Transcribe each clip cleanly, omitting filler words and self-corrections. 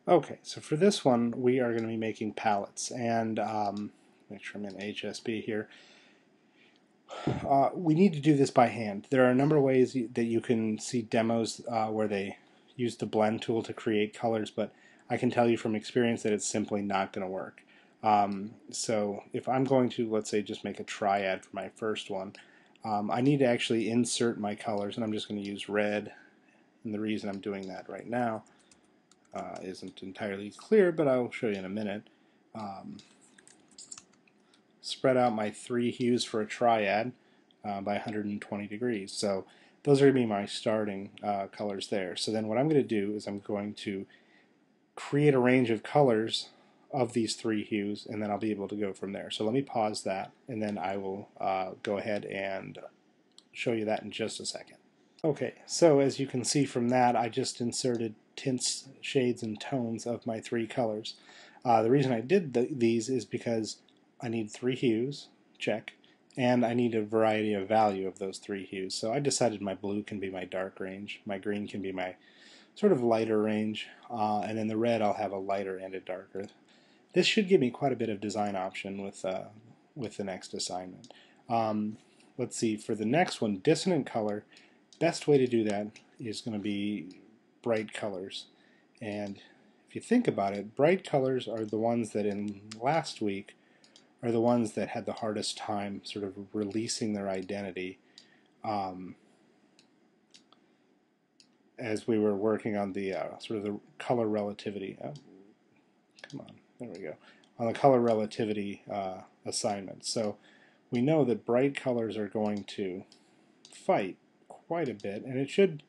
Okay, so for this one we are going to be making palettes, and make sure I'm in HSB here. We need to do this by hand. There are a number of ways that you can see demos where they use the blend tool to create colors, but I can tell you from experience that it's simply not going to work. So if I'm going to, let's say, just make a triad for my first one, I need to actually insert my colors, and I'm just going to use red. And the reason I'm doing that right now isn't entirely clear, but I'll show you in a minute. Spread out my three hues for a triad by 120 degrees. So those are going to be my starting colors there. So then what I'm going to do is I'm going to create a range of colors of these three hues, and then I'll be able to go from there. So let me pause that, and then I will go ahead and show you that in just a second. Okay, so as you can see from that, I just inserted tints, shades, and tones of my three colors. The reason I did these is because I need three hues, check, and I need a variety of value of those three hues. So I decided my blue can be my dark range, my green can be my sort of lighter range, and then the red I'll have a lighter and a darker. This should give me quite a bit of design option with the next assignment. Let's see, for the next one, dissonant color, best way to do that is going to be bright colors. And if you think about it, bright colors are the ones that in last week are the ones that had the hardest time sort of releasing their identity as we were working on the sort of the color relativity. Come on, there we go. On the color relativity assignment. So we know that bright colors are going to fight quite a bit, and it should,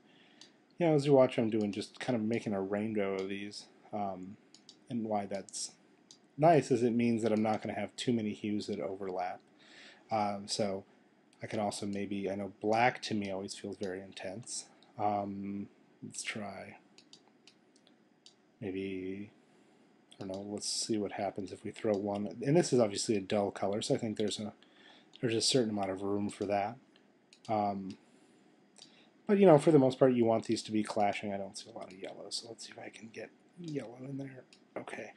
as you watch, I'm doing just kind of making a rainbow of these, and why that's nice is it means that I'm not going to have too many hues that overlap. So I can also maybe, I know black to me always feels very intense. Let's try maybe, I don't know, let's see what happens if we throw one, and this is obviously a dull color, so I think there's a certain amount of room for that. But for the most part, you want these to be clashing. I don't see a lot of yellow, so let's see if I can get yellow in there. Okay.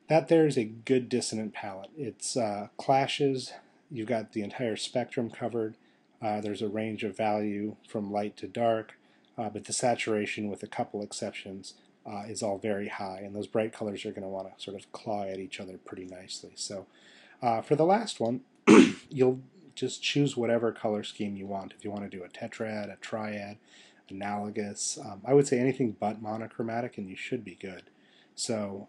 That there is a good dissonant palette. It's clashes. You've got the entire spectrum covered. There's a range of value from light to dark, but the saturation, with a couple exceptions, is all very high, and those bright colors are going to want to sort of claw at each other pretty nicely. So for the last one, you'll just choose whatever color scheme you want. If you want to do a tetrad, a triad, analogous, I would say anything but monochromatic, and you should be good. So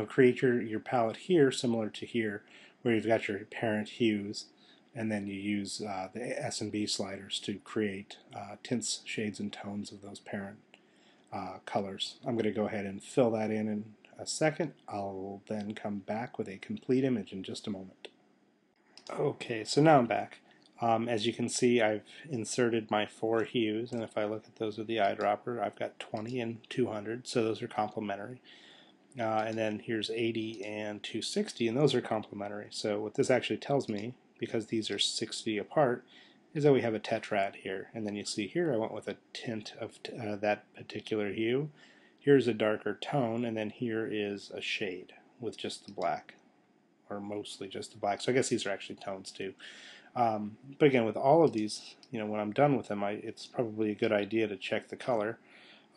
create your palette here similar to here, where you've got your parent hues, and then you use the S&B sliders to create tints, shades, and tones of those parent colors. I'm going to go ahead and fill that in a second. I'll then come back with a complete image in just a moment. Okay, so now I'm back. As you can see, I've inserted my four hues, and if I look at those with the eyedropper, I've got 20 and 200, so those are complementary. And then here's 80 and 260, and those are complementary. So what this actually tells me, because these are 60 apart, is that we have a tetrad here. And then you see here I went with a tint of that particular hue. Here's a darker tone, and then here is a shade with just the black, or mostly just the black. So I guess these are actually tones too. But again, with all of these, when I'm done with them, it's probably a good idea to check the color.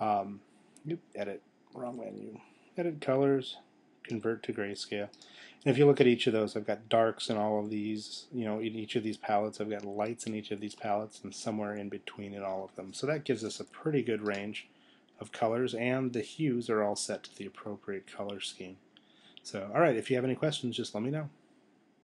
Edit, wrong menu. Edit colors, convert to grayscale. And if you look at each of those, I've got darks in all of these. In each of these palettes, I've got lights in each of these palettes, and somewhere in between in all of them. So that gives us a pretty good range of colors, and the hues are all set to the appropriate color scheme. So, all right, if you have any questions, just let me know.